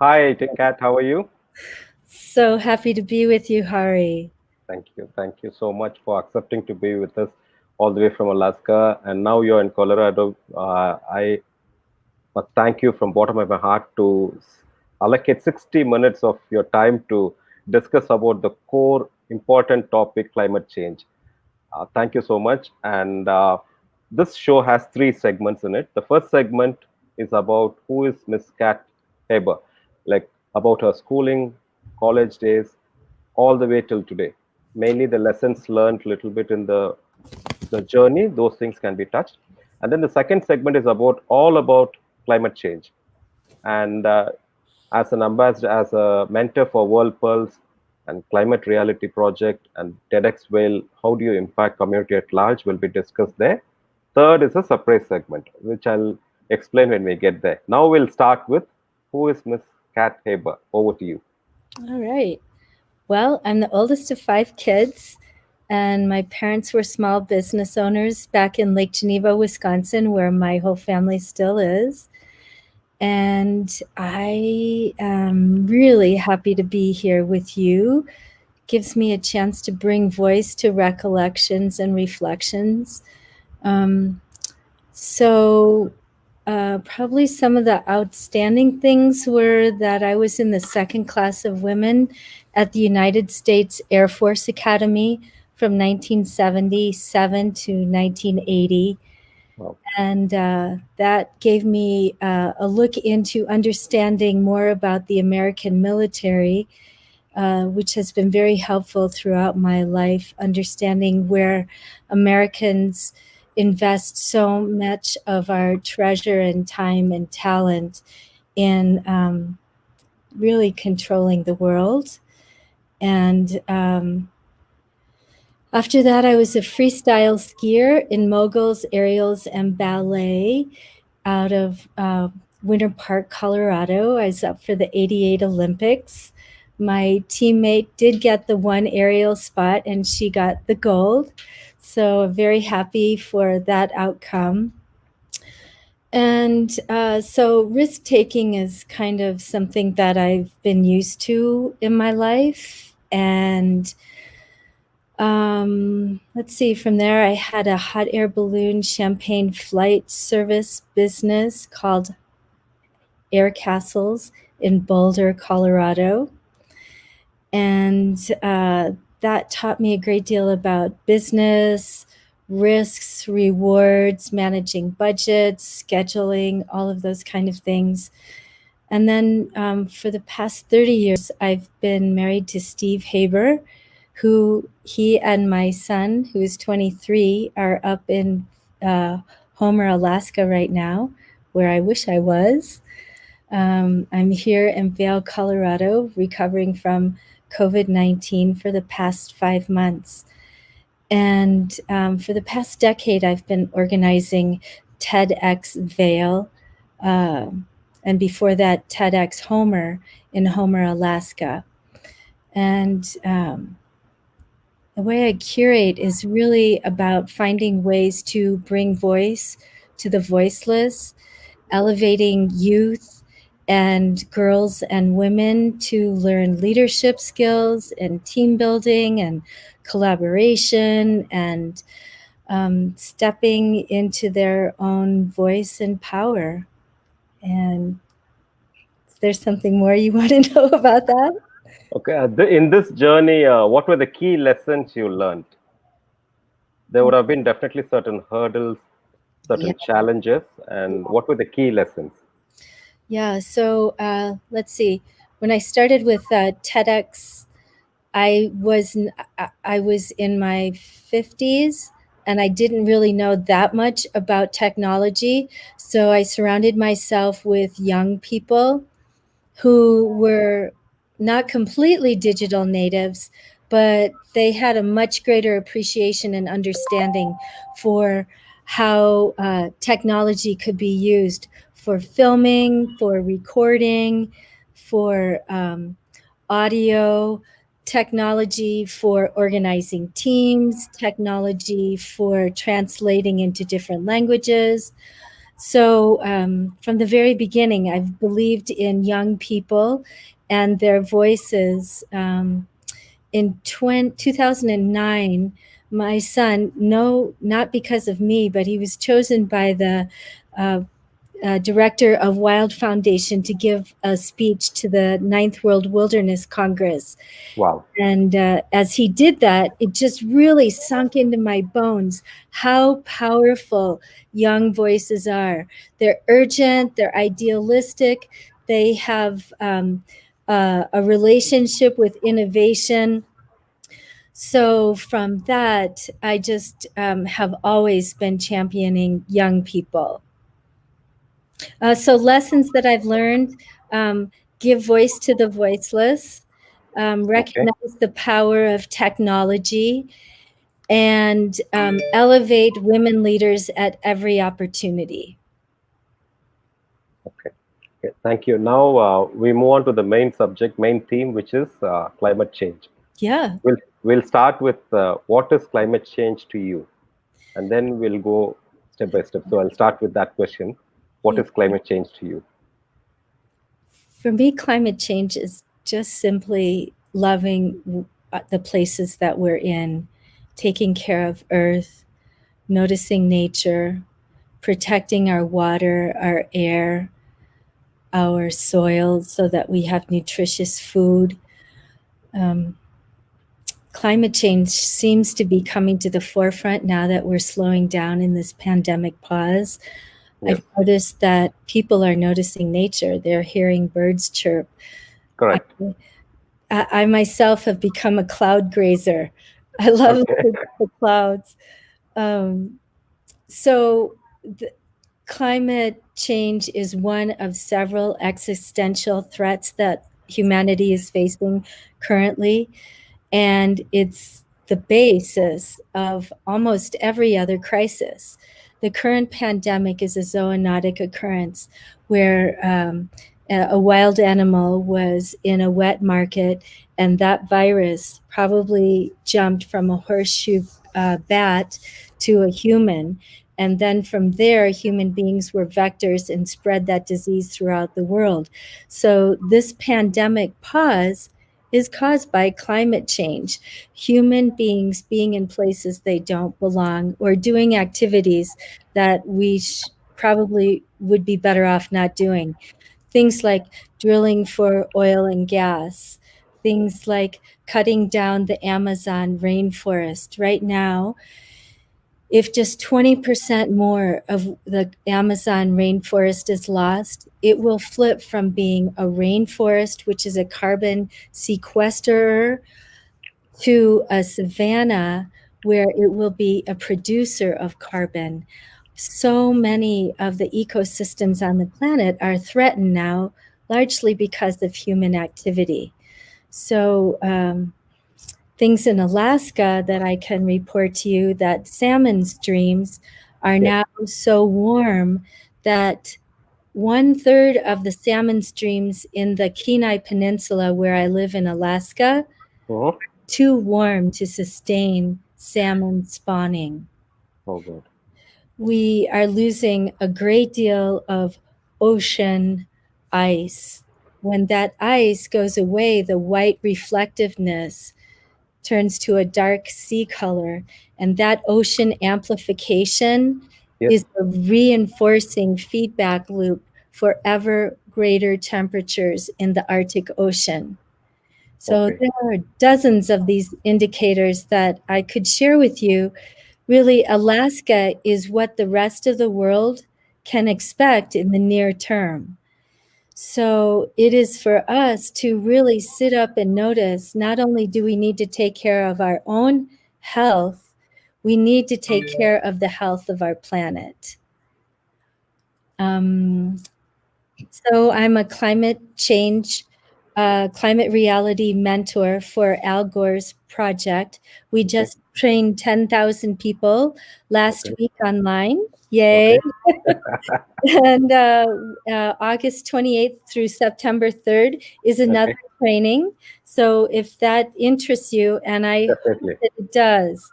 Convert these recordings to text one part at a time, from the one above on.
Hi, Kat. How are you? So happy to be with you, Hari. Thank you. Thank you so much for accepting to be with us all the way from Alaska. And now you're in Colorado. I must thank you from bottom of my heart to allocate 60 minutes of your time to discuss about the core important topic, climate change. Thank you so much. And this show has three segments in it. The first segment is about who is Miss Kat Haber, like about her schooling, college days, all the way till today. Mainly the lessons learned, little bit in the journey. Those things can be touched. And then the second segment is about all about climate change. And as an ambassador, as a mentor for World Pulse and Climate Reality Project and TEDxVail, how do you impact community at large will be discussed there. Third is a surprise segment, which I'll explain when we get there. Now we'll start with who is Miss Kat Haber. Over to you. All right. Well, I'm the oldest of five kids, and my parents were small business owners back in Lake Geneva, Wisconsin, where my whole family still is. And I am really happy to be here with you. Gives me a chance to bring voice to recollections and reflections. Um, So, probably some of the outstanding things were that I was in the second class of women at the United States Air Force Academy from 1977 to 1980. Wow. And that gave me a look into understanding more about the American military, which has been very helpful throughout my life, understanding where Americans invest so much of our treasure and time and talent in really controlling the world. And after that, I was a freestyle skier in moguls, aerials, and ballet out of Winter Park, Colorado. I was up for the '88 Olympics. My teammate did get the one aerial spot and she got the gold. So I'm very happy for that outcome. And so risk taking is kind of something that I've been used to in my life. And let's see, from there, I had a hot air balloon champagne flight service business called Air Castles in Boulder, Colorado. And that taught me a great deal about business, risks, rewards, managing budgets, scheduling, all of those kind of things. And then for the past 30 years, I've been married to Steve Haber, who he and my son, who is 23, are up in Homer, Alaska right now, where I wish I was. I'm here in Vail, Colorado, recovering from COVID-19 for the past 5 months. And for the past decade, I've been organizing TEDxVail, uh, and before that, TEDx Homer in Homer, Alaska. And the way I curate is really about finding ways to bring voice to the voiceless, elevating youth and girls and women to learn leadership skills and team building and collaboration and stepping into their own voice and power. And is there something more you want to know about that? Okay. In this journey, what were the key lessons you learned? There would have been definitely certain hurdles, Yeah. certain challenges, and what were the key lessons? Yeah. So let's see. When I started with TEDx, I was I was in my 50s and I didn't really know that much about technology. So I surrounded myself with young people who were not completely digital natives, but they had a much greater appreciation and understanding for how technology could be used for filming, for recording, for audio, technology for organizing teams, technology for translating into different languages. So from the very beginning, I've believed in young people and their voices. In 2009, my son, no, not because of me, but he was chosen by the uh, director of Wild Foundation to give a speech to the Ninth World Wilderness Congress. Wow. And as he did that, it just really sunk into my bones how powerful young voices are. They're urgent, they're idealistic, they have a relationship with innovation. So from that, I just have always been championing young people. So lessons that I've learned: give voice to the voiceless, Okay. recognize the power of technology, and elevate women leaders at every opportunity. Okay. Okay. Thank you. Now we move on to the main subject, main theme, which is climate change. Yeah, We'll start with what is climate change to you, and then we'll go step by step. So I'll start with that question. What yeah. is climate change to you? For me, climate change is just simply loving the places that we're in, taking care of Earth, noticing nature, protecting our water, our air, our soil so that we have nutritious food. Um, Climate change seems to be coming to the forefront now that we're slowing down in this pandemic pause. Yes. I've noticed that people are noticing nature. They're hearing birds chirp. I, Correct. I myself have become a cloud grazer. I love Okay. looking at the clouds. Um, so, climate change is one of several existential threats that humanity is facing currently. And it's the basis of almost every other crisis. The current pandemic is a zoonotic occurrence where a wild animal was in a wet market, and that virus probably jumped from a horseshoe bat to a human. And then from there, human beings were vectors and spread that disease throughout the world. So this pandemic pause is caused by climate change, human beings being in places they don't belong or doing activities that we probably would be better off not doing. Things like drilling for oil and gas, things like cutting down the Amazon rainforest. Right now, if just 20% more of the Amazon rainforest is lost, it will flip from being a rainforest, which is a carbon sequesterer, to a savanna where it will be a producer of carbon. So many of the ecosystems on the planet are threatened now, largely because of human activity. So, things in Alaska that I can report to you, that salmon streams are Yes. now so warm that 1/3 of the salmon streams in the Kenai Peninsula, where I live in Alaska, Mhm. too warm to sustain salmon spawning. Oh, good. We are losing a great deal of ocean ice. When that ice goes away, the white reflectiveness turns to a dark sea color. And that ocean amplification Yes. is a reinforcing feedback loop for ever greater temperatures in the Arctic Ocean. So Okay. there are dozens of these indicators that I could share with you. Really, Alaska is what the rest of the world can expect in the near term. So it is for us to really sit up and notice, not only do we need to take care of our own health, we need to take care of the health of our planet. Um, so I'm a climate reality mentor for Al Gore's project. We Okay. just trained 10,000 people last Okay. week online. Yay. Okay. And August 28th through September 3rd is another Okay. training. So if that interests you, and I hope Definitely. that it does,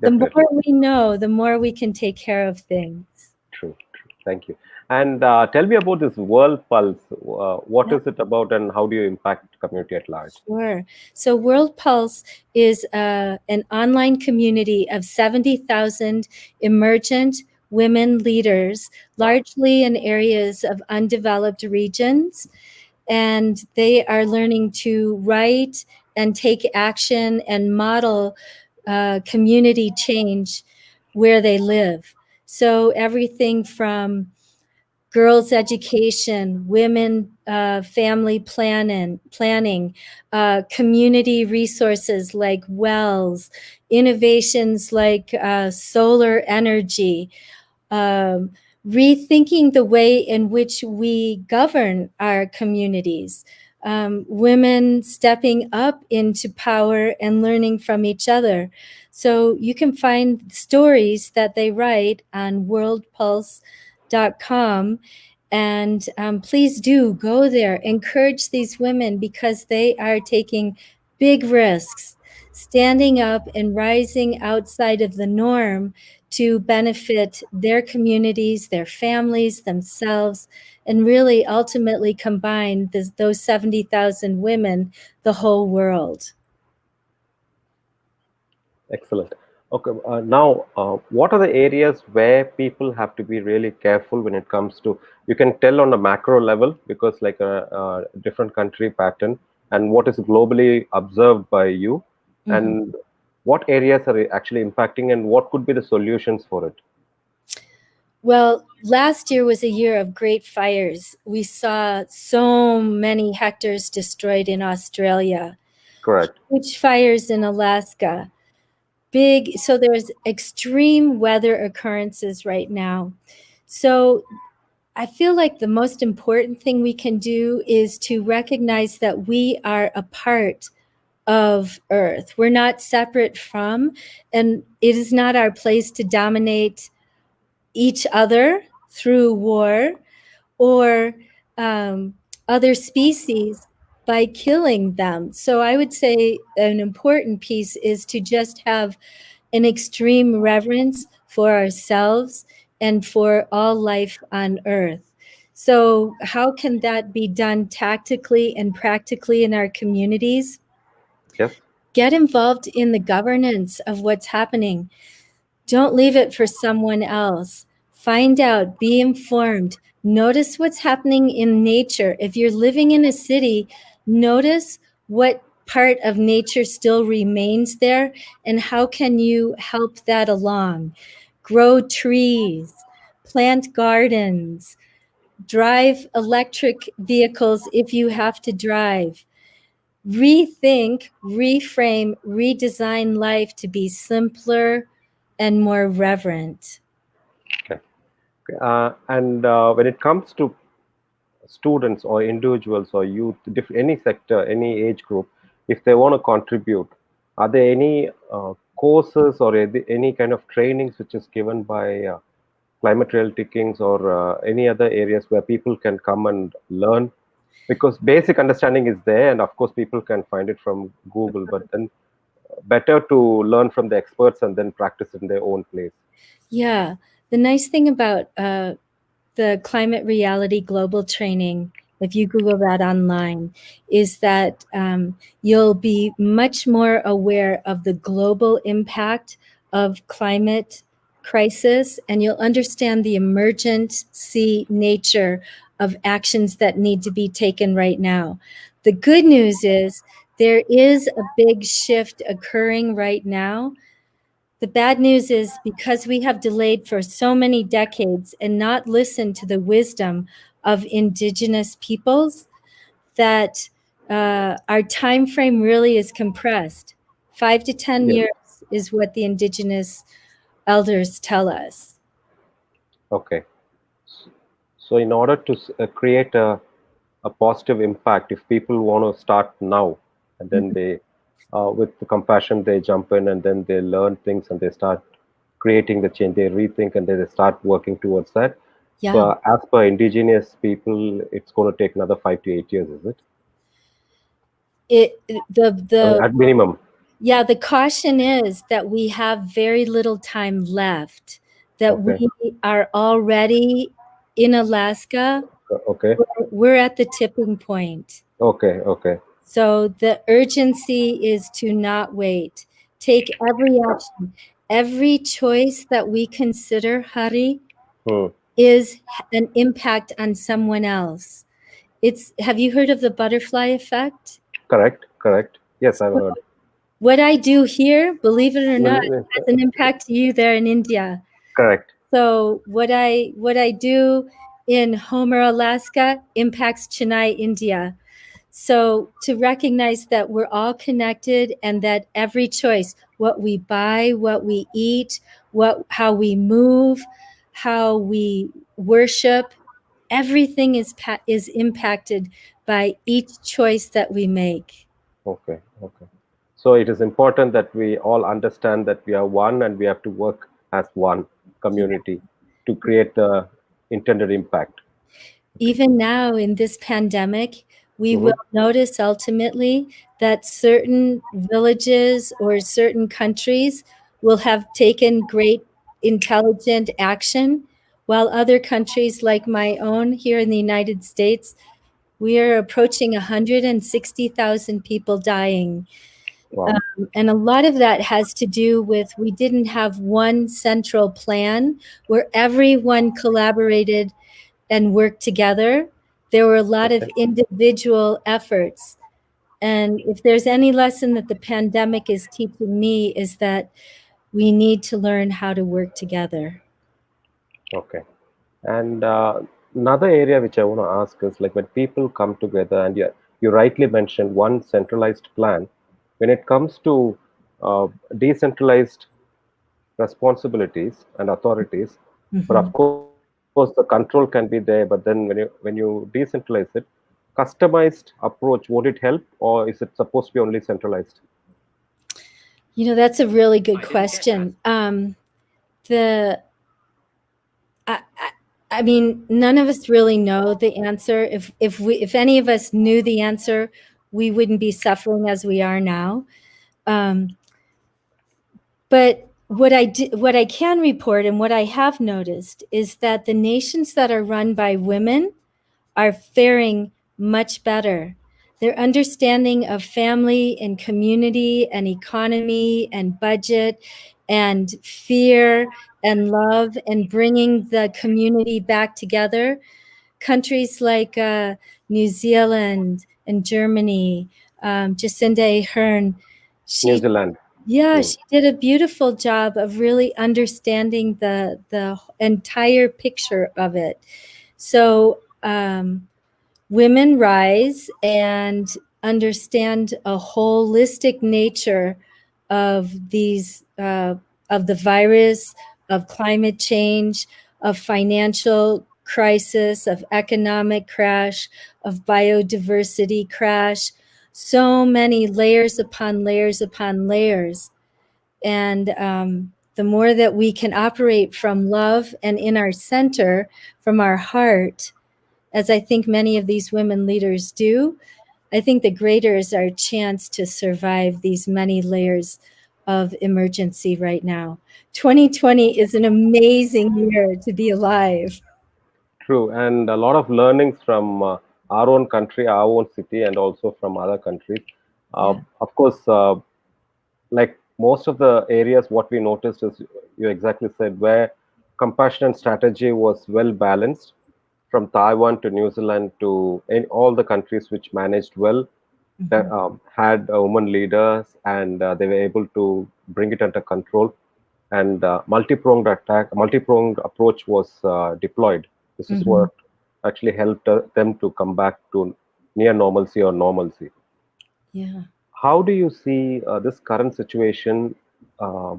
the Definitely. more we know, the more we can take care of things. True. Thank you. And tell me about this World Pulse. What is it about, and how do you impact community at large? Sure. So World Pulse is an online community of 70,000 emergent women leaders, largely in areas of undeveloped regions. And they are learning to write and take action and model community change where they live. So everything from girls' education, women family planning, community resources like wells, innovations like solar energy, um, rethinking the way in which we govern our communities, women stepping up into power and learning from each other. So you can find stories that they write on worldpulse.com. And please do go there, encourage these women because they are taking big risks, standing up and rising outside of the norm to benefit their communities, their families, themselves, and really ultimately combine those 70,000 women, the whole world. Excellent. Okay, now what are the areas where people have to be really careful when it comes to? You can tell on a macro level because like a different country pattern, and what is globally observed by you, Mhm. and what areas are actually impacting, and what could be the solutions for it. Well, last year was a year of great fires. We saw so many hectares destroyed in Australia, Correct. huge fires in Alaska. Big, so there's extreme weather occurrences right now. So I feel like the most important thing we can do is to recognize that we are a part of Earth. We're not separate from, and it is not our place to dominate each other through war or um, other species by killing them. So I would say an important piece is to just have an extreme reverence for ourselves and for all life on Earth. So, how can that be done tactically and practically in our communities? Yes. Get involved in the governance of what's happening. Don't leave it for someone else. Find out, be informed, notice what's happening in nature. If you're living in a city, notice what part of nature still remains there and how can you help that along. Grow trees, plant gardens, drive electric vehicles if you have to drive. Rethink, reframe, redesign life to be simpler and more reverent. Okay. And when it comes to students or individuals or youth, any sector, any age group, if they want to contribute, are there any courses or any kind of trainings which is given by climate reality kings or any other areas where people can come and learn? Because basic understanding is there, and of course people can find it from Google, but then better to learn from the experts and then practice in their own place. Yeah. The nice thing about the climate reality global training, if you Google that online, is that you'll be much more aware of the global impact of climate crisis, and you'll understand the emergency nature of actions that need to be taken right now. The good news is there is a big shift occurring right now. The bad news is because we have delayed for so many decades and not listened to the wisdom of indigenous peoples that our time frame really is compressed. 5 to 10 years Yes. is what the indigenous elders tell us. Okay. So in order to create a positive impact, if people want to start now and then Mhm. they with the compassion they jump in and then they learn things and they start creating the change, they rethink and they start working towards that. So Yeah. as per indigenous people, it's going to take another 5 to 8 years, is it? It the At minimum. Yeah, the caution is that we have very little time left, that Okay. we are already in Alaska, Okay. we're at the tipping point. Okay. Okay. So the urgency is to not wait. Take every action. Every choice that we consider, Hari, Hmm. is an impact on someone else. Have you heard of the butterfly effect? Correct. Correct. Yes, I've heard. What I do here, believe it or not, Will- has an impact to you there in India. Correct. So what I do in Homer, Alaska impacts Chennai, India. So to recognize that we're all connected and that every choice, what we buy, what we eat, how we move, how we worship, everything is impacted by each choice that we make. Okay. Okay. So it is important that we all understand that we are one and we have to work as one community to create the intended impact. Okay. Even now in this pandemic, we will Mm-hmm. notice ultimately that certain villages or certain countries will have taken great intelligent action, while other countries like my own here in the United States, we are approaching 160,000 people dying. Wow. And a lot of that has to do with we didn't have one central plan where everyone collaborated and work together. There were a lot of Okay. individual efforts. And if there's any lesson that the pandemic is teaching me, is that we need to learn how to work together. Okay. And another area which I want to ask is like when people come together, and you rightly mentioned one centralized plan. When it comes to decentralized responsibilities and authorities, but Mhm. of course the control can be there. But then when you decentralize it, customized approach, would it help, or is it supposed to be only centralized? That's a really good question. The I mean, none of us really know the answer. If any of us knew the answer, we wouldn't be suffering as we are now. Um, But what I can report and what I have noticed is that the nations that are run by women are faring much better. Their understanding of family and community and economy and budget and fear and love and bringing the community back together. Countries like New Zealand and Germany, Jacinda Ardern, New she Zealand. yeah, Hmm. she did a beautiful job of really understanding the entire picture of it. So women rise and understand a holistic nature of these of the virus, of climate change, of financial crisis, of economic crash, of biodiversity crash. So many layers upon layers upon layers. And the more that we can operate from love and in our center, from our heart, as I think many of these women leaders do, I think the greater is our chance to survive these many layers of emergency right now. 2020 is an amazing year to be alive. True, and a lot of learnings from our own country, our own city, and also from other countries. Yeah. Of course, like most of the areas, what we noticed is you exactly said where compassion and strategy was well balanced, from Taiwan to New Zealand to in all the countries which managed well, that Mhm. had women leaders, and they were able to bring it under control. And multi-pronged approach was deployed. This is Mhm. what actually helped them to come back to near normalcy or normalcy. Yeah. How do you see this current situation uh,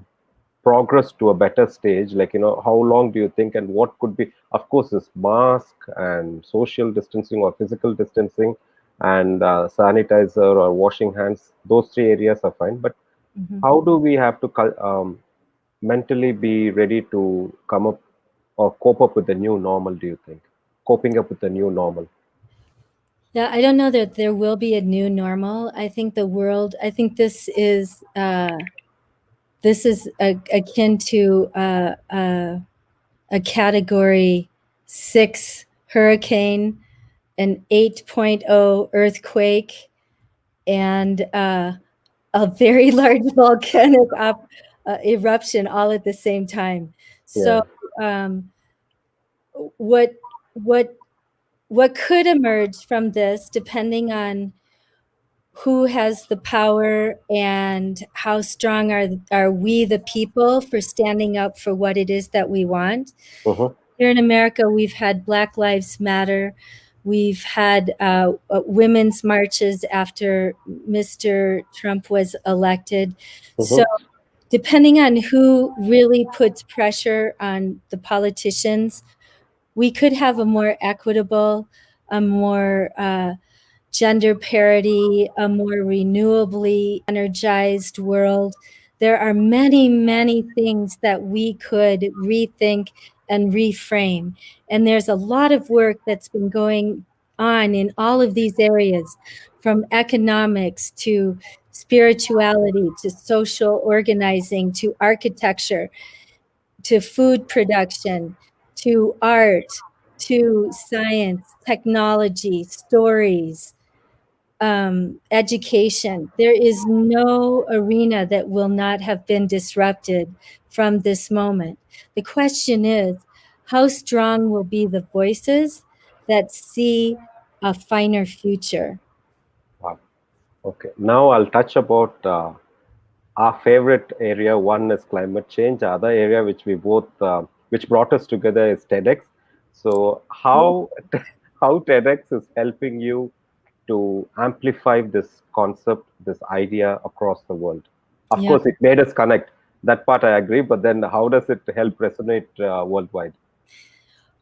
progress to a better stage? Like, how long do you think, and what could be, of course, this mask and social distancing or physical distancing and sanitizer or washing hands, those three areas are fine. But Mhm. how do we have to mentally be ready to come up or cope up with the new normal, do you think? Coping up with the new normal. Yeah, I don't know that there will be a new normal. I think this is akin to a category. 6 hurricane, an 8.0 earthquake, and a very large volcanic eruption all at the same time. Yeah. So, um, what what what could emerge from this, depending on who has the power and how strong are we, the people, for standing up for what it is that we want. Mm-hmm. Here in America, we've had Black Lives Matter. We've had women's marches after Mr. Trump was elected. So, Mm-hmm. depending on who really puts pressure on the politicians, we could have a more equitable, a more gender parity, a more renewably energized world. There are many, many things that we could rethink and reframe. And there's a lot of work that's been going on in all of these areas, from economics to spirituality to social organizing to architecture to food production to art to science, technology, stories, education. There is no arena that will not have been disrupted from this moment. The question is, how strong will be the voices that see a finer future? Wow. Okay. Now I'll touch about our favorite area. One is climate change. The other area which we both, which brought us together, is TEDx. So how how TEDx is helping you to amplify this concept, this idea across the world? Of Yeah. course, it made us connect. That part I agree. But then, how does it help resonate worldwide?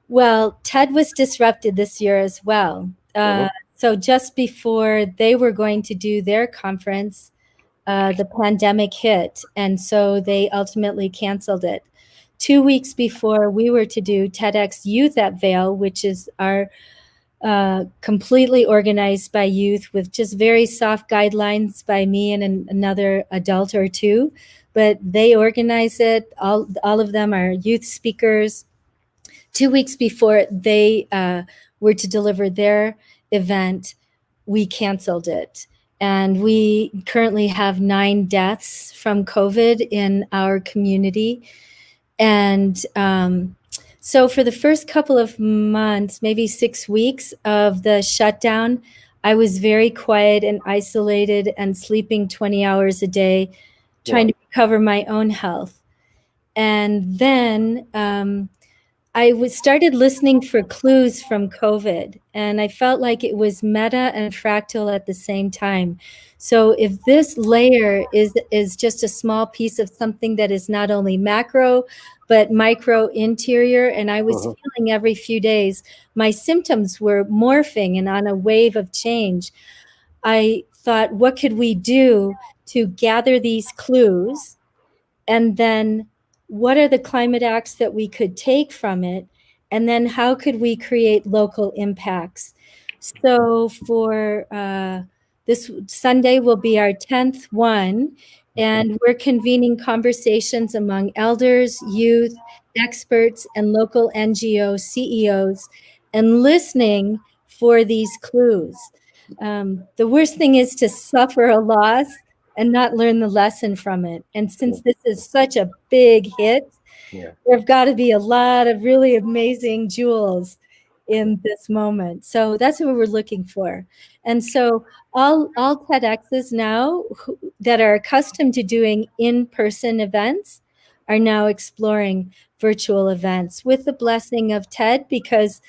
Well, TED was disrupted this year as well. Mm-hmm. So just before they were going to do their conference, the pandemic hit, and so they ultimately canceled it. 2 weeks before we were to do TEDx Youth at Vail, which is our completely organized by youth with just very soft guidelines by me and another adult or two, but they organize it. All of them are youth speakers. 2 weeks before they were to deliver their event, we canceled it. And we currently have 9 deaths from COVID in our community. And so, for the first couple of months, maybe 6 weeks of the shutdown, I was very quiet and isolated and sleeping 20 hours a day, trying Wow. to recover my own health. And then I started listening for clues from COVID, and I felt like it was meta and fractal at the same time. So if this layer is just a small piece of something that is not only macro but micro interior, and I was Mm-hmm. feeling every few days my symptoms were morphing and on a wave of change, I thought, what could we do to gather these clues? And then what are the climate acts that we could take from it? And then how could we create local impacts? So for this Sunday will be our 10th one, Okay. and we're convening conversations among elders, youth, experts, and local NGO CEOs, and listening for these clues. The worst thing is to suffer a loss and not learn the lesson from it. And Yeah. since this is such a big hit, Yeah. there've got to be a lot of really amazing jewels in this moment. So that's what we're looking for. And so all TEDx's now that are accustomed to doing in-person events are now exploring virtual events with the blessing of TED, because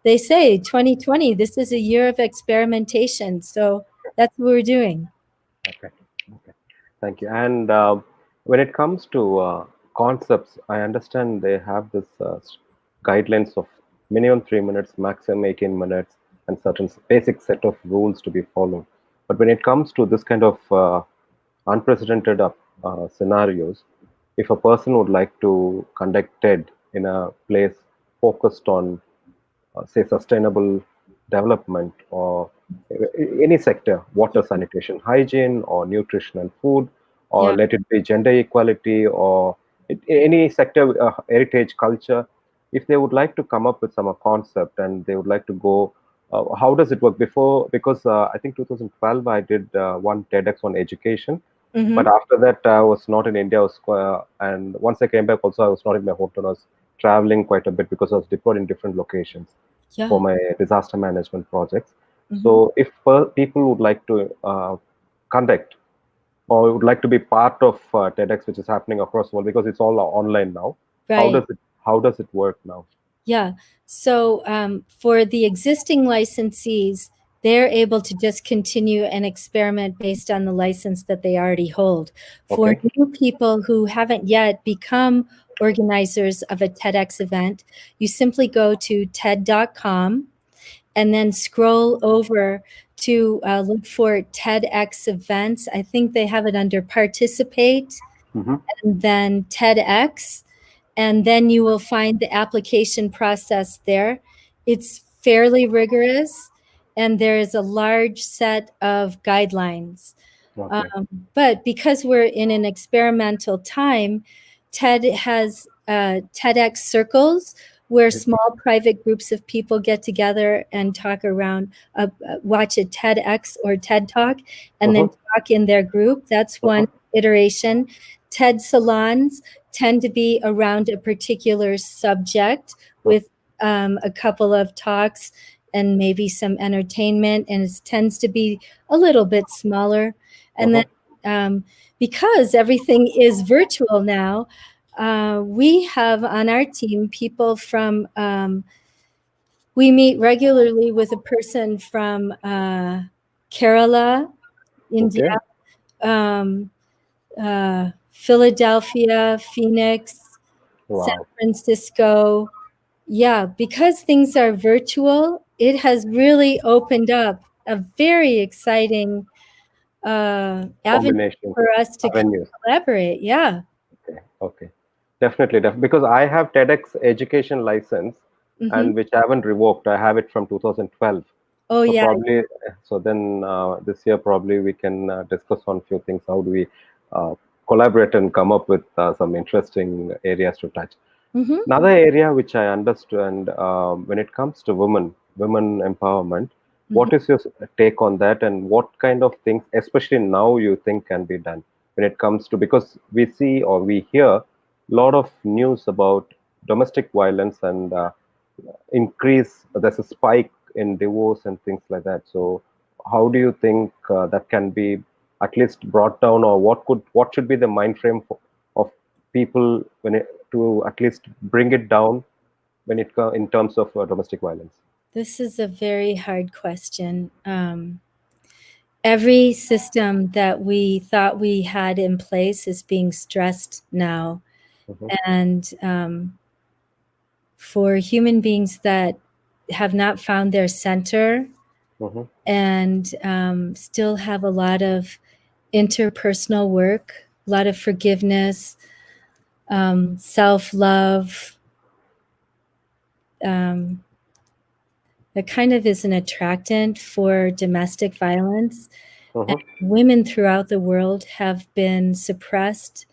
they say 2020, this is a year of experimentation. So that's what we're doing. Okay. Okay. Thank you. And when it comes to concepts, I understand they have this guidelines of minimum 3 minutes, maximum 18 minutes, and certain basic set of rules to be followed. But when it comes to this kind of unprecedented scenarios, if a person would like to conduct TED in a place focused on say sustainable development or any sector, water, sanitation, hygiene, or nutrition and food, or Yeah. let it be gender equality, or any sector, heritage, culture, if they would like to come up with some concept and they would like to go, how does it work before? Because I think 2012 I did one TEDx on education, but Mm-hmm. after that I was not in India. I was, and once I came back, also I was not in my hometown. I was traveling quite a bit because I was deployed in different locations for Yeah. my disaster management projects. Mm-hmm. So if people would like to conduct or would like to be part of TEDx, which is happening across the world because it's all online now, how Right. does it work now? Yeah. So for the existing licensees, they're able to just continue and experiment based on the license that they already hold. For Okay. new people who haven't yet become organizers of a TEDx event, you simply go to TED.com and then scroll over to look for TEDx events. I think they have it under participate Mm-hmm. and then TEDx, and then you will find the application process there. It's fairly rigorous, and there is a large set of guidelines. Okay. But because we're in an experimental time, TED has TEDx circles where small private groups of people get together and talk around, watch a TEDx or TED Talk, and then Uh-huh. talk in their group. That's Uh-huh. one iteration. TED salons tend to be around a particular subject with a couple of talks and maybe some entertainment, and it tends to be a little bit smaller. And then Uh-huh. because everything is virtual now, we have on our team people from, we meet regularly with a person from Kerala, India, Okay. Philadelphia, Phoenix, San Wow. Francisco. Yeah, because things are virtual, it has really opened up a very exciting avenue Combination for us to avenues. collaborate. Yeah. Okay. Okay. Definitely. Because I have TEDx education license, Hmm. and which I haven't revoked. I have it from 2012. Oh, So yeah. probably, so then this year probably we can discuss on few things. How do we uh, collaborate and come up with some interesting areas to touch? Hmm. Another area which I understand when it comes to women empowerment, Hmm. what is your take on that, and what kind of things, especially now, you think can be done when it comes to, because we see or we hear a lot of news about domestic violence and increase, there's a spike in divorce and things like that. So, how do you think that can be at least brought down, or what should be the mind frame of people to at least bring it down when in terms of domestic violence? This is a very hard question. Every system that we thought we had in place is being stressed now. Hmm. And for human beings that have not found their center Hmm. and still have a lot of interpersonal work, a lot of forgiveness, self love, um, that kind of is an attractant for domestic violence. And Hmm. women throughout the world have been suppressed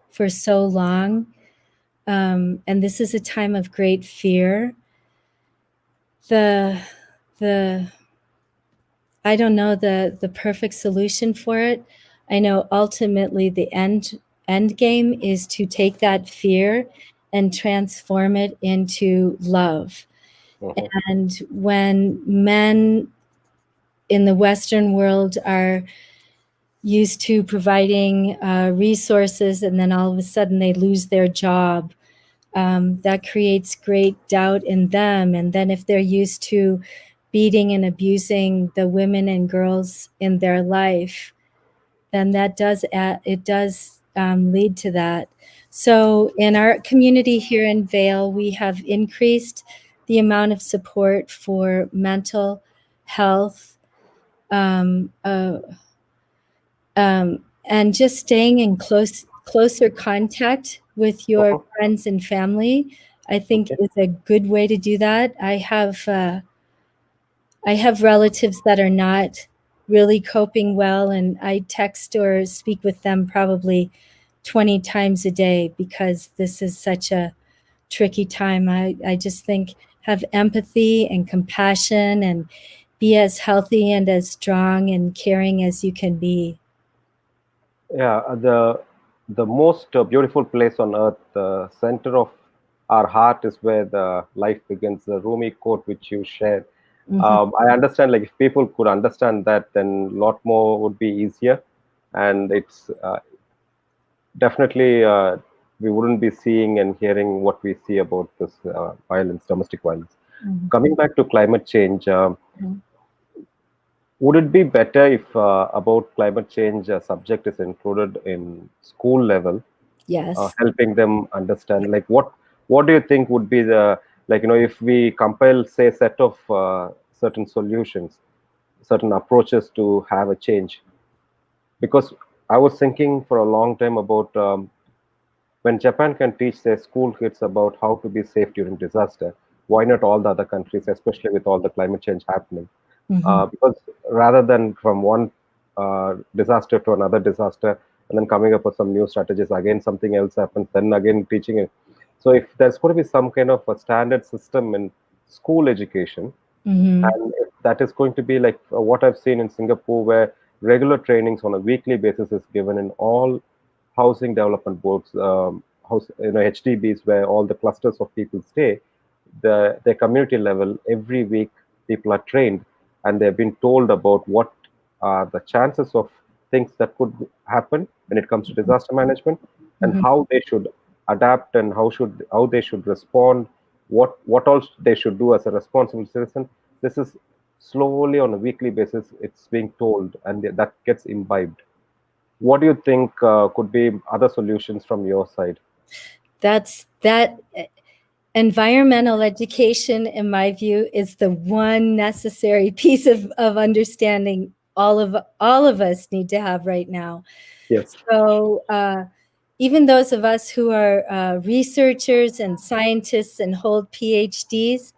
for so long. And this is a time of great fear. The the I don't know the perfect solution for it. I know ultimately the end game is to take that fear and transform it into love. Hmm. And when men in the Western world are used to providing resources and then all of a sudden they lose their job, that creates great doubt in them. And then if they're used to beating and abusing the women and girls in their life, then it does lead to that. So in our community here in Vale, we have increased the amount of support for mental health, um, uh, and just staying in closer contact with your Hmm. friends and family. I think Okay. is a good way to do that. I have relatives that are not really coping well, and I text or speak with them probably 20 times a day because this is such a tricky time. I just think have empathy and compassion and be as healthy and as strong and caring as you can be. Yeah, the most beautiful place on earth, the center of our heart is where the life begins. The Rumi quote which you shared. Mhm. I understand, like if people could understand that, then a lot more would be easier, and it's definitely we wouldn't be seeing and hearing what we see about this violence, domestic violence. Mhm. Coming back to climate change, Mhm. would it be better if about climate change subject is included in school level, Yes. helping them understand, like what do you think would be the, like, if we compile, say, set of certain solutions, certain approaches to have a change? Because I was thinking for a long time about, when Japan can teach their school kids about how to be safe during disaster, why not all the other countries, especially with all the climate change happening? Mhm. Because rather than from one disaster to another disaster and then coming up with some new strategies, again something else happens, then again teaching it. So if there's going to be some kind of a standard system in school education, Mhm. and if that is going to be like what I've seen in Singapore, where regular trainings on a weekly basis is given in all housing development boards, HDBs, where all the clusters of people stay, their community level, every week people are trained and they've been told about what are the chances of things that could happen when it comes to disaster management, and Mhm. how they should adapt, and how they should respond, what else they should do as a responsible citizen. This is slowly on a weekly basis it's being told, and that gets imbibed. What do you think could be other solutions from your side? That's that environmental education, in my view, is the one necessary piece of understanding all of us need to have right now. Yes. So even those of us who are researchers and scientists and hold PhDs,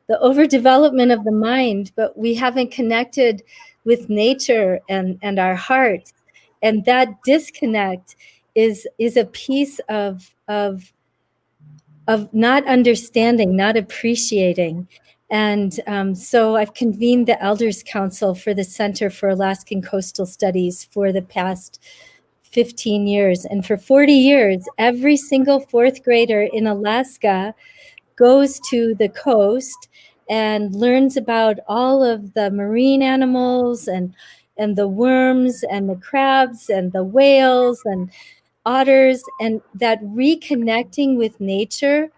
the overdevelopment of the mind, but we haven't connected with nature and our hearts. And that disconnect is a piece of not understanding, not appreciating. And so I've convened the Elders Council for the Center for Alaskan Coastal Studies for the past 15 years. And for 40 years, every single fourth grader in Alaska goes to the coast and learns about all of the marine animals and the worms and the crabs and the whales and otters, and that reconnecting with nature,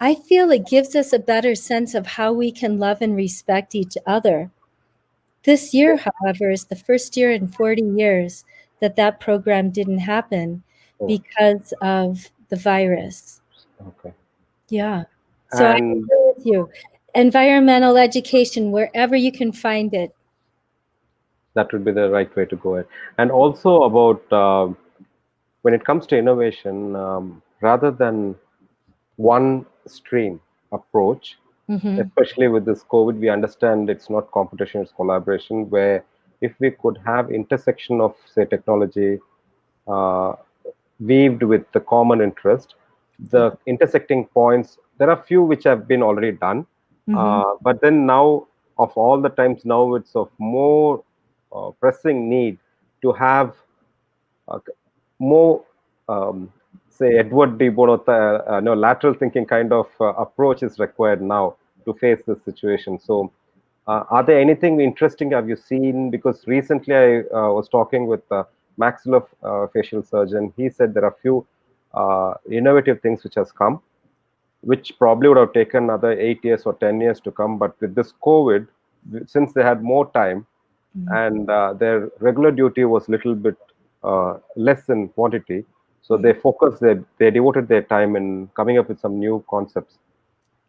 I feel it gives us a better sense of how we can love and respect each other. This year, however, is the first year in 40 years that that program didn't happen Oh, because of the virus. okay. Yeah. So I And agree with you. Environmental education, wherever you can find it. that would be the right way to go ahead. And also about, when it comes to innovation, rather than one stream approach, Mm-hmm. especially with this COVID, we understand it's not competition, it's collaboration. Where if we could have intersection of, say, technology uh, weaved with the common interest, Yeah. the intersecting points, there are few which have been already done, Mm-hmm. but then now, of all the times, now it's of more pressing need to have uh, more, say, Edward de Bono, no, lateral thinking kind of approach is required now to face this situation. So, are there anything interesting have you seen? Because recently I was talking with a maxillofacial surgeon. He said there are few innovative things which has come, which probably would have taken another 8 years or 10 years to come. But with this COVID, since they had more time, Mm-hmm. and their regular duty was little bit less in quantity, so they focused, they devoted their time in coming up with some new concepts.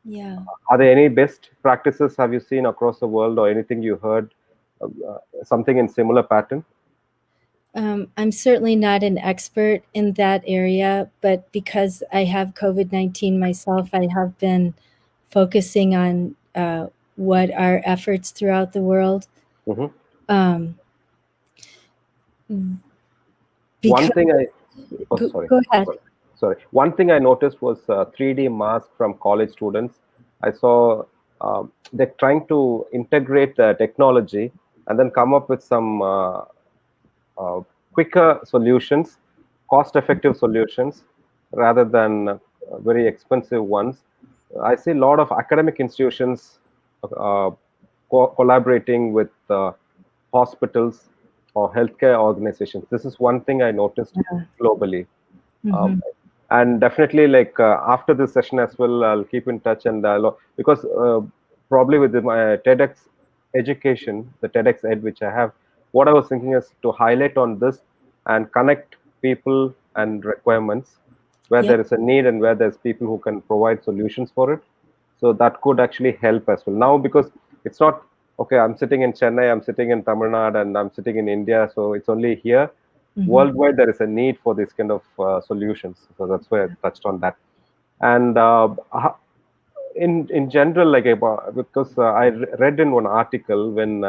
Yeah. Are there any best practices have you seen across the world, or anything you heard, something in similar pattern? I'm certainly not an expert in that area, but because I have COVID-19 myself, I have been focusing on what are efforts throughout the world. Hmm. Um, One because thing I, oh, sorry, go ahead. sorry. sorry, one thing I noticed was 3D mask from college students. I saw they're trying to integrate technology and then come up with some uh, quicker solutions, cost effective solutions rather than very expensive ones. I see a lot of academic institutions uh, collaborating with hospitals or healthcare organizations. This is one thing I noticed globally. Um, Mhm. and definitely, like after this session as well, I'll keep in touch and because probably with my TEDx education, the TEDx Ed which I have, what I was thinking is to highlight on this and connect people and requirements where Yep. there is a need and where there's people who can provide solutions for it. So that could actually help as well. Now, because it's not okay, I'm sitting in Chennai, I'm sitting in Tamil Nadu, and I'm sitting in India, so it's only here. Mhm. Worldwide, there is a need for this kind of solutions. So that's why I touched on that. And in general, like because I read in one article when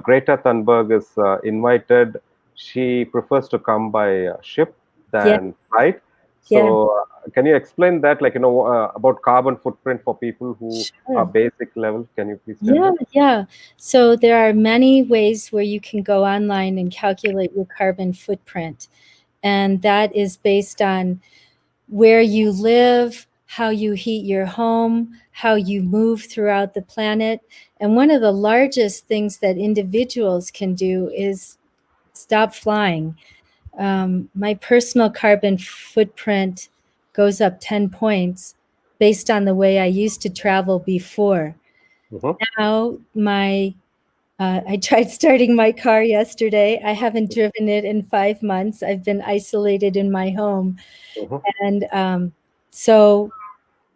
Greta Thunberg is invited, she prefers to come by ship Yeah. than flight. Yeah. So can you explain that, like about carbon footprint for people who are Sure. basic level? Can you please tell Yeah, that? yeah. So there are many ways where you can go online and calculate your carbon footprint. And that is based on where you live, how you heat your home, how you move throughout the planet. And one of the largest things that individuals can do is stop flying. My personal carbon footprint goes up 10 points based on the way I used to travel before. Mm-hmm, Now, I tried starting my car yesterday. I haven't driven it in 5 months. I've been isolated in my home. mm-hmm. And so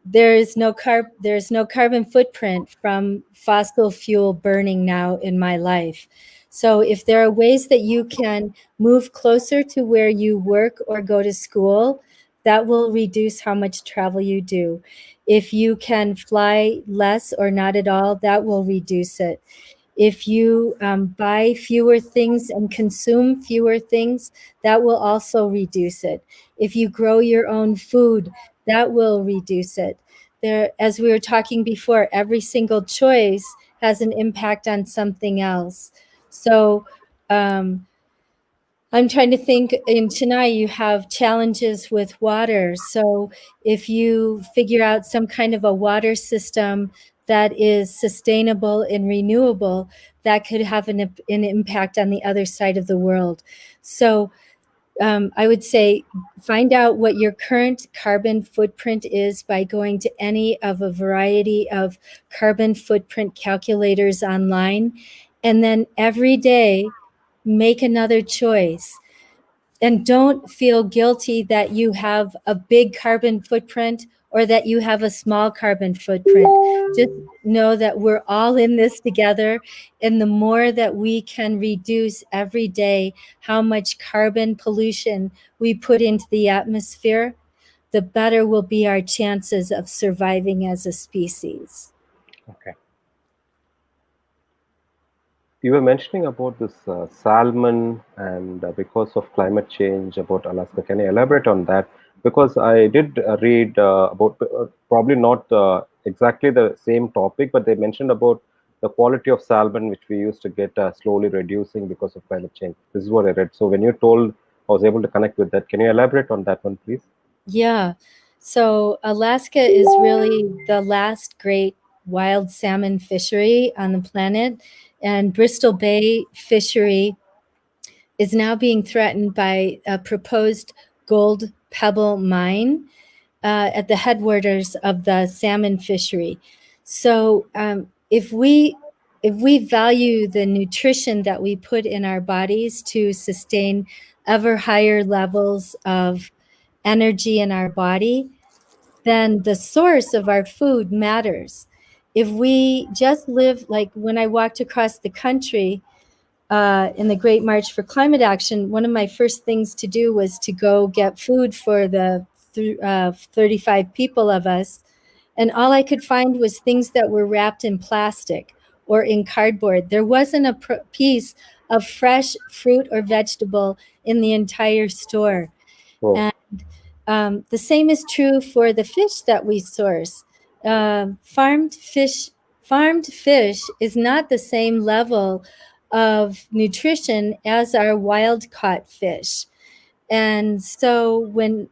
there's no carbon footprint from fossil fuel burning now in my life. So if there are ways that you can move closer to where you work or go to school, that will reduce how much travel you do. If you can fly less or not at all, that will reduce it. If you buy fewer things and consume fewer things, that will also reduce it. If you grow your own food, that will reduce it. There, as we were talking before, every single choice has an impact on something else. So um, I'm trying to think, in Chennai, you have challenges with water. So if you figure out some kind of a water system that is sustainable and renewable, that could have an impact on the other side of the world. So I would say find out what your current carbon footprint is by going to any of a variety of carbon footprint calculators online. And then every day, make another choice, and don't feel guilty that you have a big carbon footprint or that you have a small carbon footprint. Just know that we're all in this together. And the more that we can reduce every day how much carbon pollution we put into the atmosphere, the better will be our chances of surviving as a species. Okay. You were mentioning about this salmon and because of climate change about Alaska. Can you elaborate on that? Because I did read about probably not exactly the same topic, but they mentioned about the quality of salmon which we used to get slowly reducing because of climate change. This is what I read. So when you told, I was able to connect with that. Can you elaborate on that one, please? Yeah. So Alaska is really the last great wild salmon fishery on the planet. And Bristol Bay fishery is now being threatened by a proposed gold pebble mine at the headwaters of the salmon fishery. So if we value the nutrition that we put in our bodies to sustain ever higher levels of energy in our body, then the source of our food matters. If we just live, like when I walked across the country in the Great March for Climate Action, one of my first things to do was to go get food for the 35 people of us. And all I could find was things that were wrapped in plastic or in cardboard. There wasn't a piece of fresh fruit or vegetable in the entire store. Oh, And The same is true for the fish that we source. Farmed fish is not the same level of nutrition as our wild caught fish. And so when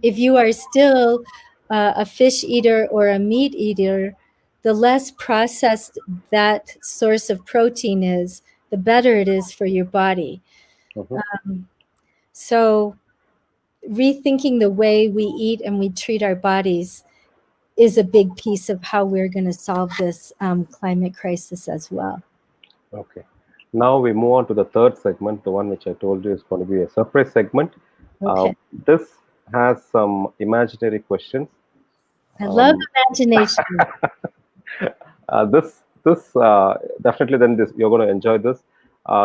if you are still a fish eater or a meat eater, the less processed that source of protein is, the better it is for your body. Mhm. So rethinking the way we eat and we treat our bodies is a big piece of how we're going to solve this climate crisis as well. Okay. Now we move on to the third segment, the one which I told you is going to be a surprise segment. Uh, Okay. this has some imaginary questions. I love Um, imagination. this definitely then this you're going to enjoy this.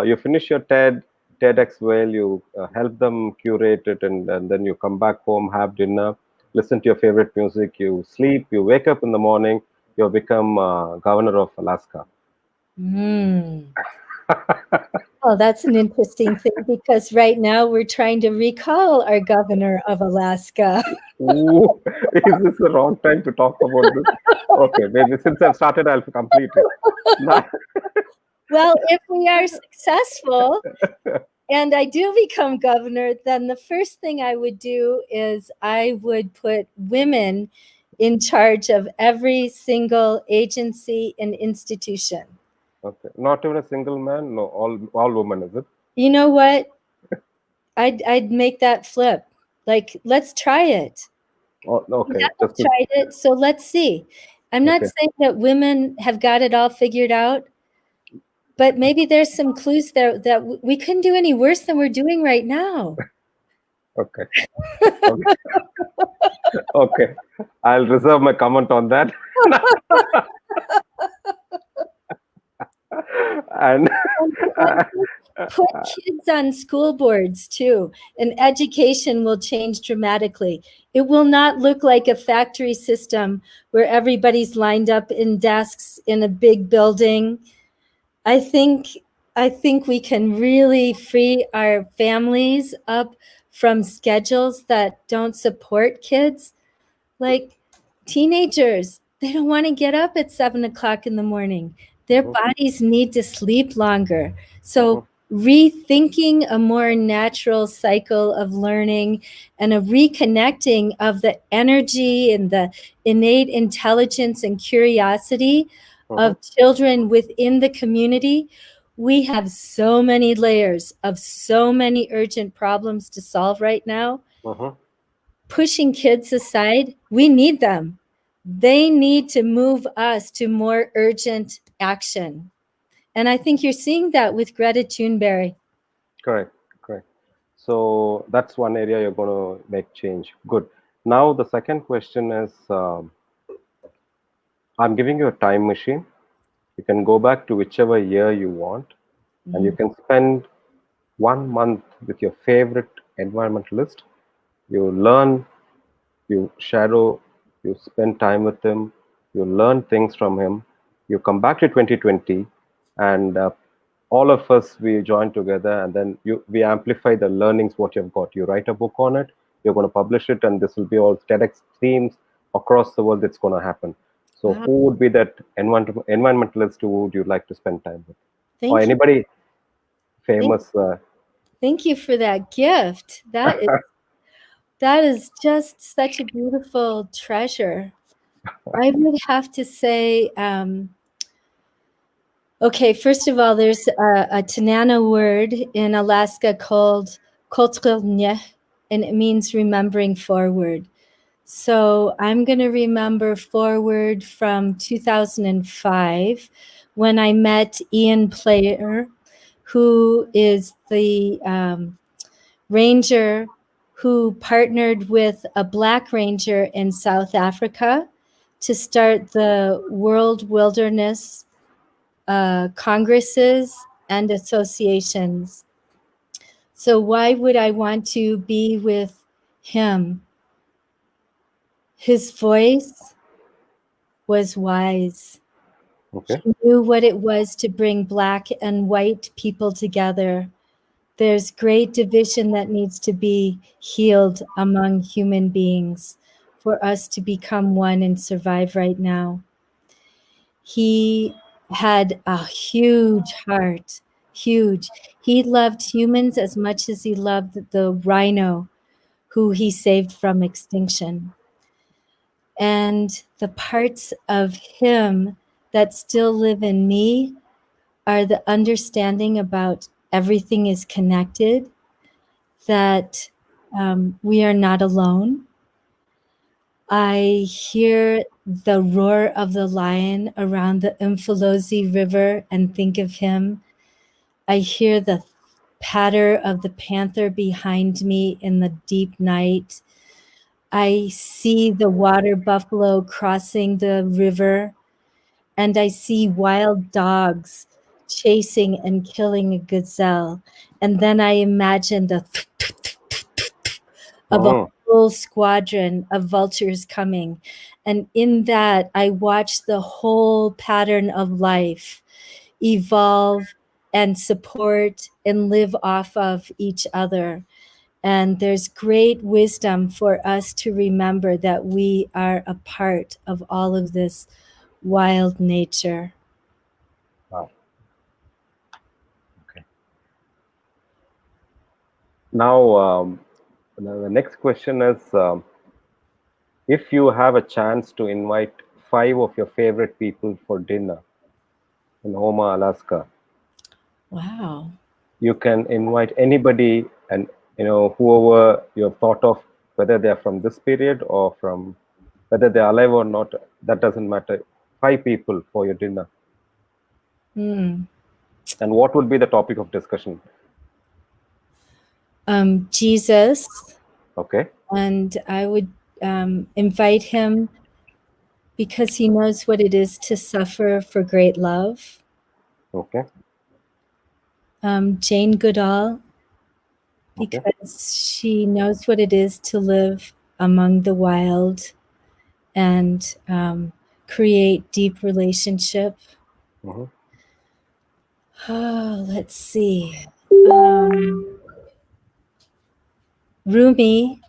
You finish your TEDxVail, you help them curate it, and then you come back home, have dinner, listen to your favorite music, you sleep, you wake up in the morning, you become governor of Alaska. Mm. Oh, that's an interesting thing because right now we're trying to recall our governor of Alaska. Ooh, is this the wrong time to talk about this? Okay, maybe since I've started, I'll complete it. Now, Well, if we are successful and I do become governor, then the first thing I would do is I would put women in charge of every single agency and institution. okay, not even a single man, no, all women, is it? You know what? I'd make that flip. Like, let's try it. Oh, We okay, just haven't tried it, so let's see. I'm not okay, saying that women have got it all figured out, but maybe there's some clues there that we couldn't do any worse than we're doing right now. okay, okay, okay. I'll reserve my comment on that. And And put kids on school boards too, and education will change dramatically. It will not look like a factory system where everybody's lined up in desks in a big building. I think I think we can really free our families up from schedules that don't support kids. Like teenagers, they don't want to get up at 7 o'clock in the morning. Their Mhm, bodies need to sleep longer. So, mhm, rethinking a more natural cycle of learning and a reconnecting of the energy and the innate intelligence and curiosity mhm, of children within the community. We have so many layers of so many urgent problems to solve right now. mhm. Pushing kids aside, we need them. They need to move us to more urgent action. And I think you're seeing that with Greta Thunberg. Correct, correct. So that's one area you're going to make change. Good. Now the second question is, I'm giving you a time machine. You can go back to whichever year you want, and you Mm. can spend 1 month with your favorite environmentalist. You learn, you shadow, you spend time with him, you learn things from him. You come back to 2020, and all of us we join together, and then we amplify the learnings what you've got. You write a book on it. You're going to publish it, and this will be all TEDx themes across the world. It's going to happen. So, Wow. who would be that environmentalist who would you like to spend time with, or Thank you. anybody Thank, famous? thank you for that gift. That is just such a beautiful treasure. I would have to say, okay, first of all, there's a Tanana word in Alaska called Kotlnya, and it means remembering forward. So I'm going to remember forward from 2005 when I met Ian Player, who is the ranger who partnered with a Black ranger in South Africa to start the World Wilderness congresses and associations. So, why would I want to be with him? His voice was wise. Okay. He knew what it was to bring Black and white people together There's great division that needs to be healed among human beings for us to become one and survive right now. He had a huge heart, huge. He loved humans as much as he loved the rhino who he saved from extinction. And the parts of him that still live in me are the understanding about everything is connected, that we are not alone. I hear the roar of the lion around the Umfolozi River and think of him. I hear the patter of the panther behind me in the deep night. I see the water buffalo crossing the river, and I see wild dogs chasing and killing a gazelle. And then I imagine the of a Mm. whole squadron of vultures coming. And in that, I watch the whole pattern of life evolve and support and live off of each other. And there's great wisdom for us to remember that we are a part of all of this wild nature. Wow. Okay. Now, the next question is, if you have a chance to invite five of your favorite people for dinner in Houma, Alaska, Wow. you can invite anybody, and whoever you have thought of, whether they are from this period or from whether they are alive or not, that doesn't matter. Five people for your dinner. Hmm. And what would be the topic of discussion? Jesus, Okay. and I would invite him because he knows what it is to suffer for great love. Okay. Jane Goodall, Okay. because she knows what it is to live among the wild and create deep relationship. Hmm. Oh, let's see. Rumi,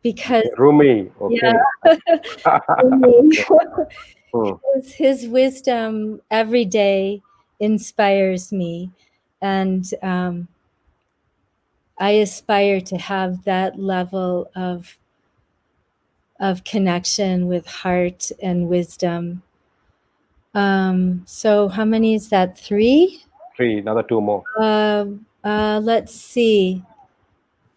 because Okay. Rumi. yeah, Okay. Rumi. Okay. Hmm. His wisdom every day inspires me, and I aspire to have that level of connection with heart and wisdom. So how many is that? Three? Three. Another two more. Let's see.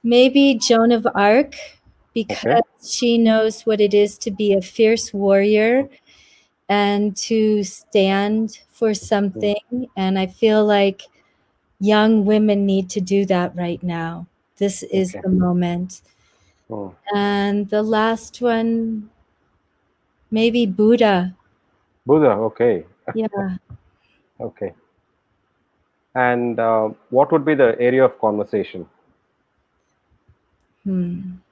Maybe Joan of Arc, Okay. because she knows what it is to be a fierce warrior and to stand for Hmm. something. And I feel like young women need to do that right now. This is Okay. the moment. Hmm. And the last one, maybe Buddha. Buddha. Okay. Yeah. Okay. And what would be the area of conversation? Hmm.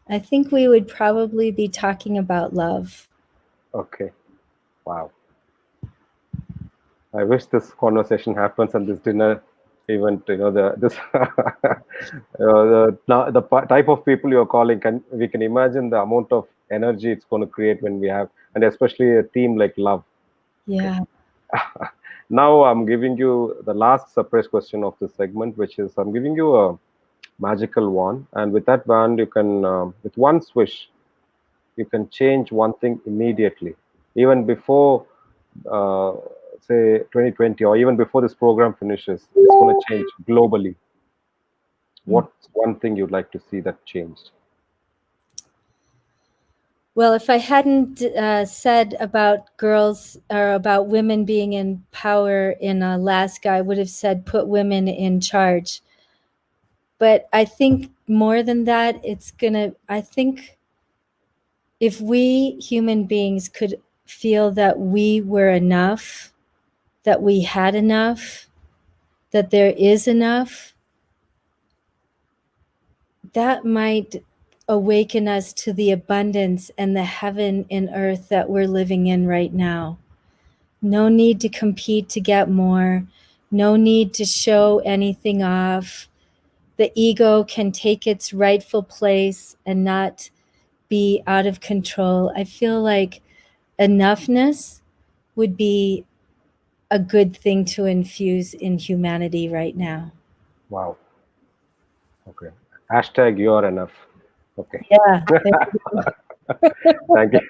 I think we would probably be talking about love. Okay. Wow. I wish this conversation happens and this dinner event. The this type of people you're calling. We can imagine the amount of energy it's going to create when we have, and especially a theme like love. Okay. Yeah. Now I'm giving you the last surprise question of this segment, which is I'm giving you a magical wand, and with that wand, you can, with one swish, you can change one thing immediately, even before, uh, say, 2020, or even before this program finishes. It's going to change globally. Mm. What's one thing you'd like to see that changed? Well, if I hadn't said about girls or about women being in power in Alaska, I would have said put women in charge. But I think more than that, I think if we human beings could feel that we were enough, that we had enough, that there is enough, that might awaken us to the abundance and the heaven in earth that we're living in right now. No need to compete to get more. No need to show anything off. the ego can take its rightful place and not be out of control. I feel like enoughness would be a good thing to infuse in humanity right now. Wow. Okay. Hashtag you're enough. Okay. Yeah. Thank you.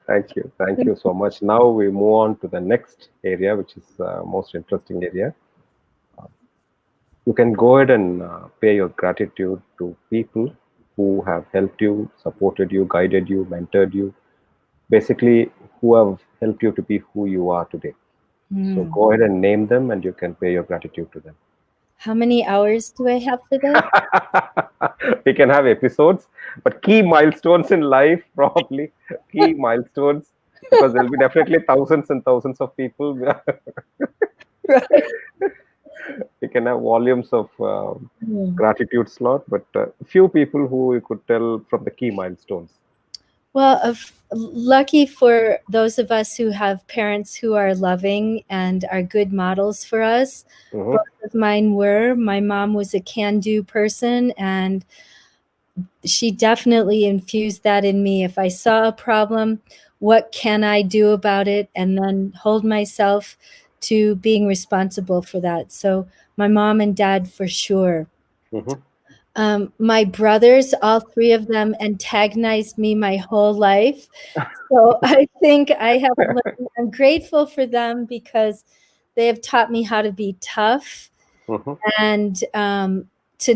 Thank you. Thank you so much. Now we move on to the next area, which is most interesting area. You can go ahead and pay your gratitude to people who have helped you, supported you, guided you, mentored you, basically who have helped you to be who you are today. So Hmm. go ahead and name them and you can pay your gratitude to them. How many hours do I have for this? We can have episodes, but key milestones in life, probably key milestones, because there'll be definitely thousands and thousands of people. Right. We can have volumes of Hmm. gratitude slot, but few people who you could tell from the key milestones. Well, lucky for those of us who have parents who are loving and are good models for us. Hmm. Both of mine were. My mom was a can-do person, and she definitely infused that in me. If I saw a problem, what can I do about it? And then hold myself to being responsible for that. So my mom and dad for sure. Hmm. My brothers, all three of them, antagonized me my whole life. So I think I have learned, I'm grateful for them because they have taught me how to be tough Hmm. and to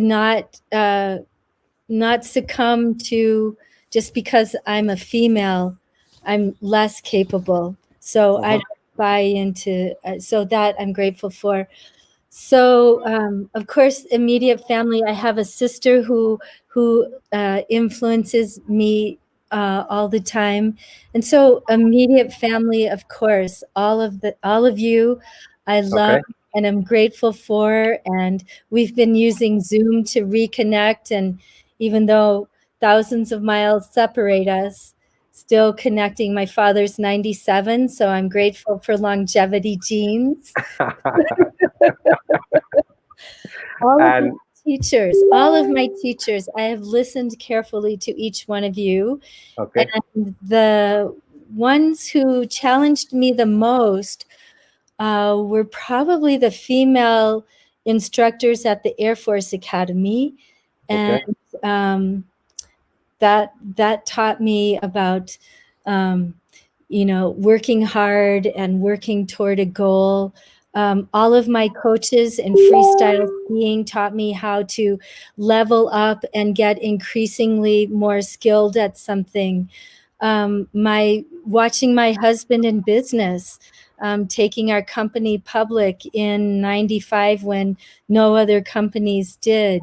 not succumb to just because I'm a female, I'm less capable. So I Hmm. don't buy into, so that I'm grateful for. So, of course, immediate family. I have a sister who influences me all the time, and so immediate family. Of course, all of you, I love Okay. and I'm grateful for. And we've been using Zoom to reconnect, and even though thousands of miles separate us, still connecting. My father's 97, so I'm grateful for longevity genes. And All of my teachers, I have listened carefully to each one of you. okay. And the ones who challenged me the most were probably the female instructors at the Air Force Academy. And Okay. um, that taught me about um, working hard and working toward a goal. All of my coaches in freestyle skiing taught me how to level up and get increasingly more skilled at something. My watching my husband in business, taking our company public in '95 when no other companies did,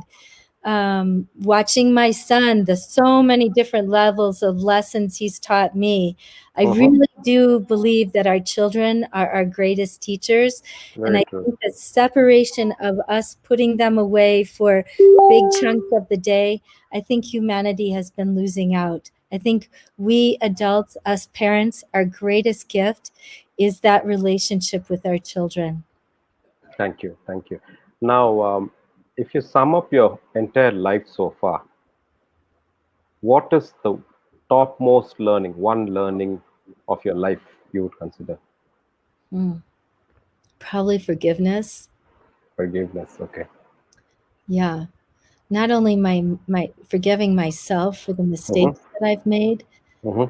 watching my son, the so many different levels of lessons he's taught me. I Hmm. really do believe that our children are our greatest teachers. And Very I true. think the separation of us putting them away for big chunks of the day, I think humanity has been losing out. I think we adults, us parents, our greatest gift is that relationship with our children. Thank you. Thank you. Now, if you sum up your entire life so far, what is the topmost learning, one learning of your life you would consider? Mm. Probably forgiveness. Forgiveness. Okay. Yeah. Not only my forgiving myself for the Hmm. mistakes that I've made, Hmm.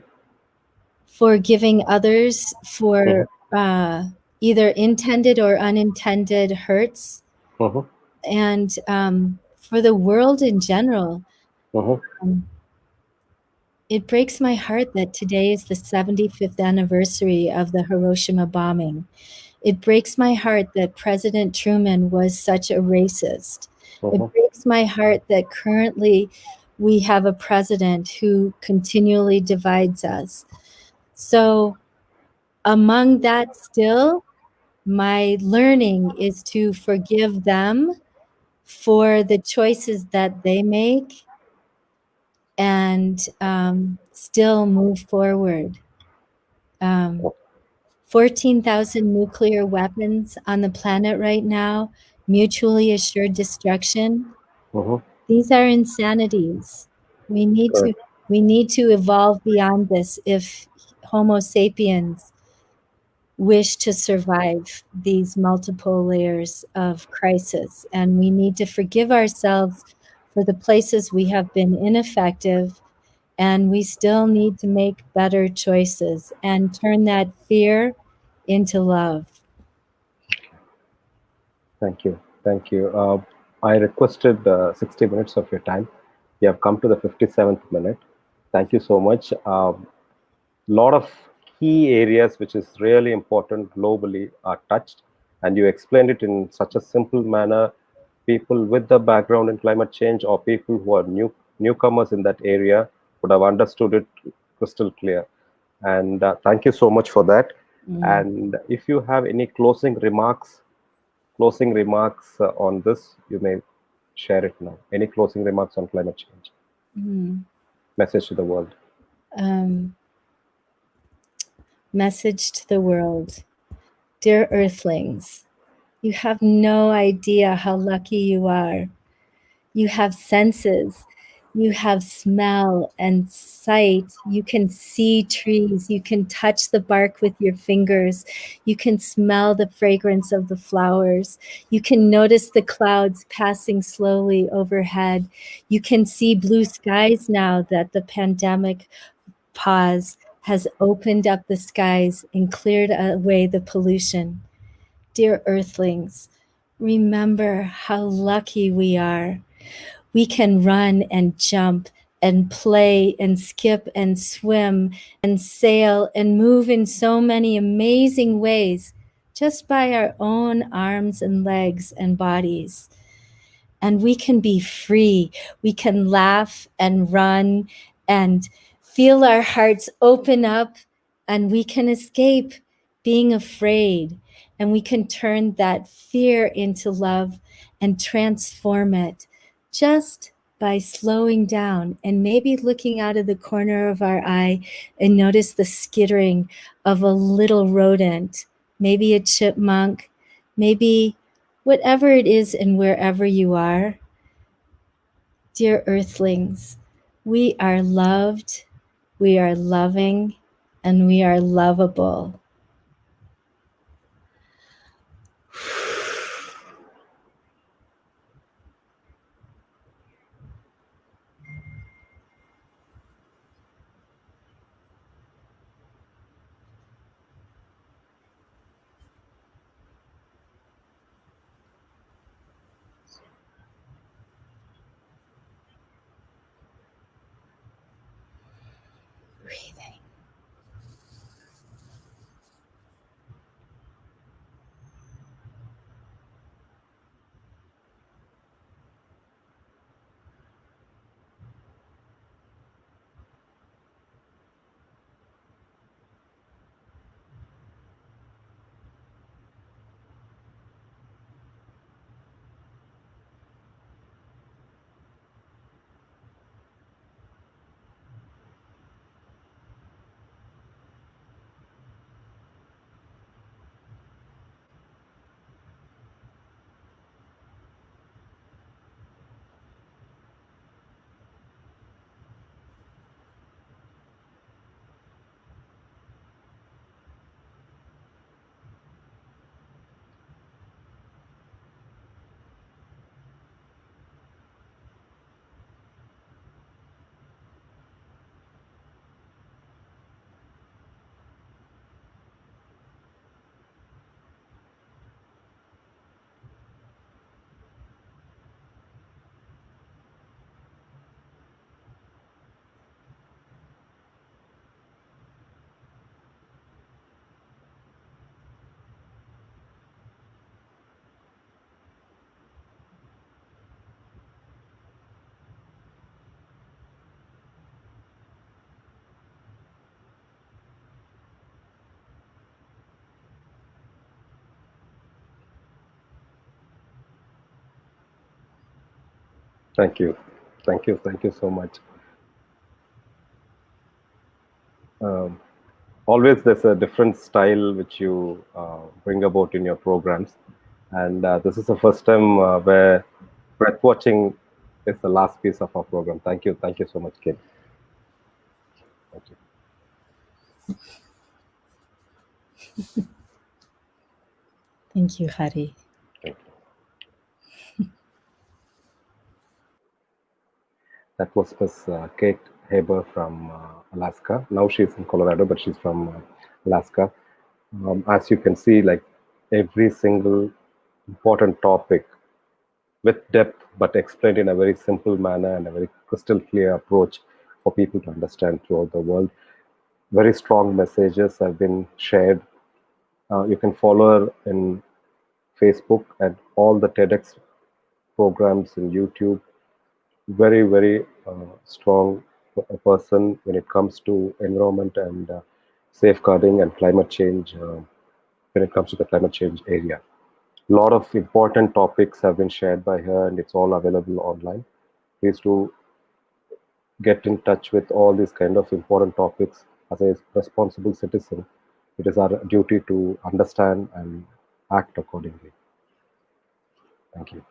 forgiving others Hmm. for either intended or unintended hurts, Hmm. and for the world in general. Hmm. Um, it breaks my heart that today is the 75th anniversary of the Hiroshima bombing. It breaks my heart that President Truman was such a racist. It Hmm. breaks my heart that currently we have a president who continually divides us. So, among that, still, my learning is to forgive them for the choices that they make and still move forward. Um, 14,000 nuclear weapons on the planet right now. mutually assured destruction. Mm-hmm. These are insanities. We need to Correct. we need to evolve beyond this if Homo sapiens wish to survive these multiple layers of crisis. And we need to forgive ourselves for the places we have been ineffective, and we still need to make better choices and turn that fear into love. Thank you. Thank you. I requested 60 minutes of your time. You have come to the 57th minute. Thank you so much. Lot of key areas which is really important globally are touched, and you explained it in such a simple manner. People with the background in climate change or people who are newcomers in that area would have understood it crystal clear. And thank you so much for that. Mm. And if you have any closing remarks on this, you may share it now. Any closing remarks on climate change? Mm. Message to the world. Um, Message to the world. Dear Earthlings, you have no idea how lucky you are. You have senses. You have smell and sight. You can see trees. You can touch the bark with your fingers. You can smell the fragrance of the flowers. You can notice the clouds passing slowly overhead. You can see blue skies now that the pandemic pause has opened up the skies and cleared away the pollution. Dear Earthlings, remember how lucky we are. We can run and jump and play and skip and swim and sail and move in so many amazing ways just by our own arms and legs and bodies. And we can be free. We can laugh and run and feel our hearts open up, and we can escape being afraid, and we can turn that fear into love and transform it just by slowing down and maybe looking out of the corner of our eye and notice the skittering of a little rodent, maybe a chipmunk, maybe whatever it is and wherever you are. Dear Earthlings, we are loved, we are loving, and we are lovable. Breathing. Thank you. Thank you. Thank you so much. Um, Always there's a different style which you bring about in your programs. And this is the first time where breath watching is the last piece of our program. Thank you so much, Kim. Thank you. Thank you, Hari. Thank you. That was Miss Kate Haber from Alaska. Now she's in Colorado, but she's from Alaska. As you can see, like every single important topic with depth, but explained in a very simple manner and a very crystal clear approach for people to understand throughout the world. Very strong messages have been shared. You can follow her in Facebook and all the TEDx programs in YouTube. Very, very strong person when it comes to environment and safeguarding and climate change when it comes to the climate change area. A lot of important topics have been shared by her and it's all available online. Please do get in touch with all these kind of important topics. As a responsible citizen, it is our duty to understand and act accordingly. Thank you.